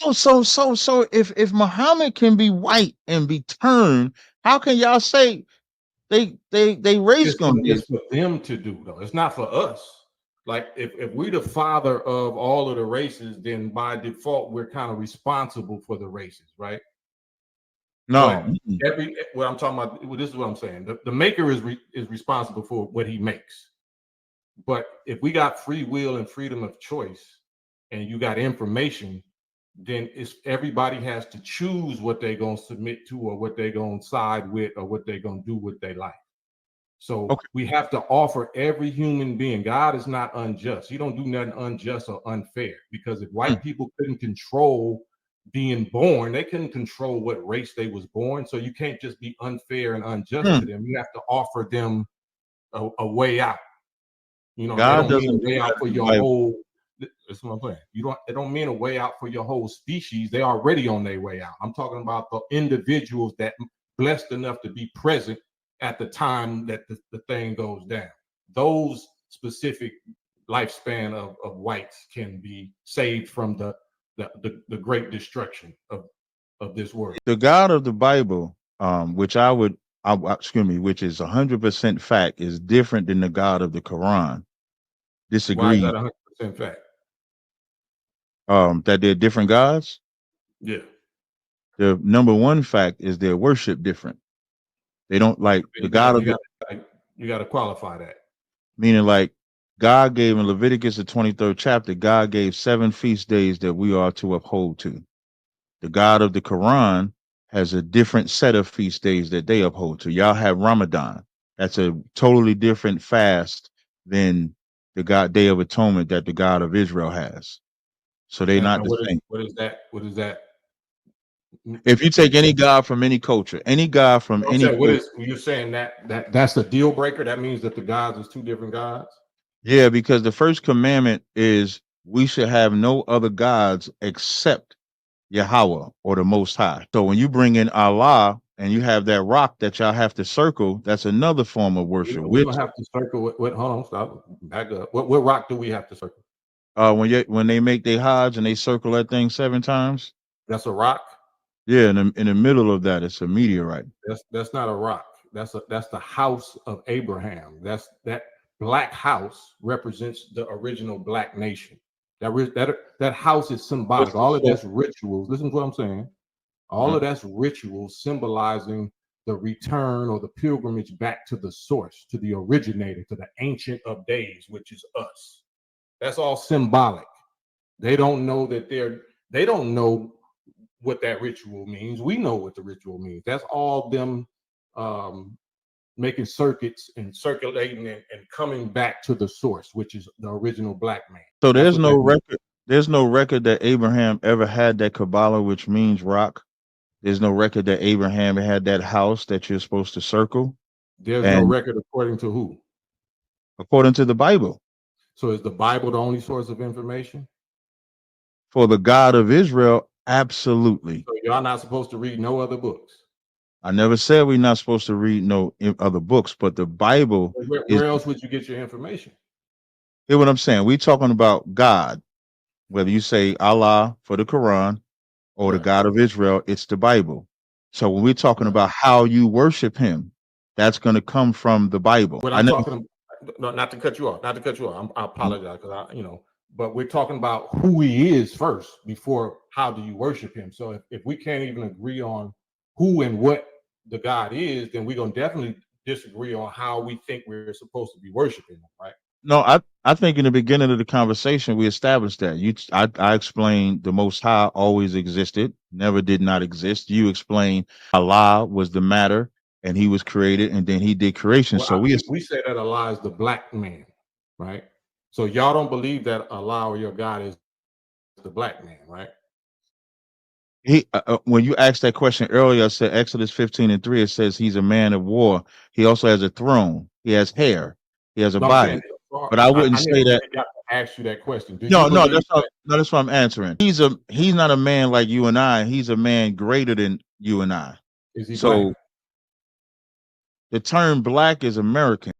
Oh, so if Muhammad can be white and be turned, how can y'all say they race gonna be? It's for them to do though. It's not for us. Like if we're the father of all of the races, then by default we're kind of responsible for the races, right? No. But what I'm talking about, well, this is what I'm saying. The maker is responsible for what he makes. But if we got free will and freedom of choice, and you got information, then it's everybody has to choose what they're gonna submit to, or what they're gonna side with, or what they're gonna do with their life. So Okay. we have to offer every human being. God is not unjust. He don't do nothing unjust or unfair. Because if white people couldn't control being born, they couldn't control what race they was born. So you can't just be unfair and unjust to them. You have to offer them a way out. You know, they God don't mean doesn't a do way that out for in the your Bible. whole. That's what I'm saying. It don't mean a way out for your whole species. They already on their way out. I'm talking about the individuals that blessed enough to be present at the time that the thing goes down. Those specific lifespan of whites can be saved from the great destruction of this world. The God of the Bible, which excuse me, which is 100% fact, is different than the God of the Quran. Why is Disagree. that 100% fact? That they're different gods. Yeah. The number one fact is their worship different. They don't like the God of the, You got to qualify that. meaning like God gave in Leviticus the 23rd chapter, God gave 7 feast days that we are to uphold to. The God of the Quran has a different set of feast days that they uphold to. Y'all have Ramadan. That's a totally different fast than the God Day of Atonement that the God of Israel has. So they're not the same. What is that? What is that? If you take any God from any culture, any God from I'm any saying, what culture, is you're saying that's a deal breaker? That means that the gods is two different gods? yeah, because the first commandment is we should have no other gods except Yahweh or the Most High. So when you bring in Allah and you have that rock that y'all have to circle, that's another form of worship. We don't have to circle. Hold on, stop, back up. What rock do we have to circle? When they make their Hajj and they circle that thing 7 times, That's a rock. yeah, in the middle of that, it's a meteorite. That's not a rock. That's the house of Abraham. That black house represents the original black nation. That house is symbolic. All of that's rituals. Listen to what I'm saying. All of that's rituals symbolizing the return or the pilgrimage back to the source, to the originator, to the ancient of days, which is us. That's all symbolic. They don't know they don't know what that ritual means. We know what the ritual means. That's all them making circuits and circulating and coming back to the source, which is the original black man. So there's no record. There's no record that Abraham ever had that Kabbalah, which means rock. There's no record that Abraham had that house that you're supposed to circle. There's no record according to who? According to the Bible. So is the Bible the only source of information? For the God of Israel, absolutely. So y'all not supposed to read no other books. I never said we're not supposed to read no other books, but the Bible. Where else would you get your information? Hear what I'm saying? We're talking about God. Whether you say Allah for the Quran or the God of Israel, it's the Bible. So when we're talking about how you worship him, that's going to come from the Bible. What I'm talking about, not to cut you off, I apologize because but we're talking about who he is first before how do you worship him. So if we can't even agree on who and what the God is, then we're going to definitely disagree on how we think we're supposed to be worshiping him, right? No, I think in the beginning of the conversation we established that I explained the Most High always existed, never did not exist. You explained Allah was the matter and he was created and then he did creation. Well, so we say that Allah is the black man, right? So y'all don't believe that Allah or your God is the black man, right? He when you asked that question earlier, I said Exodus 15:3, it says he's a man of war. He also has a throne. He has hair. He has a body. But I wouldn't say that. I asked you that question. No, that's what I'm answering. He's not a man like you and I. He's a man greater than you and I. Is he so black? The term black is American.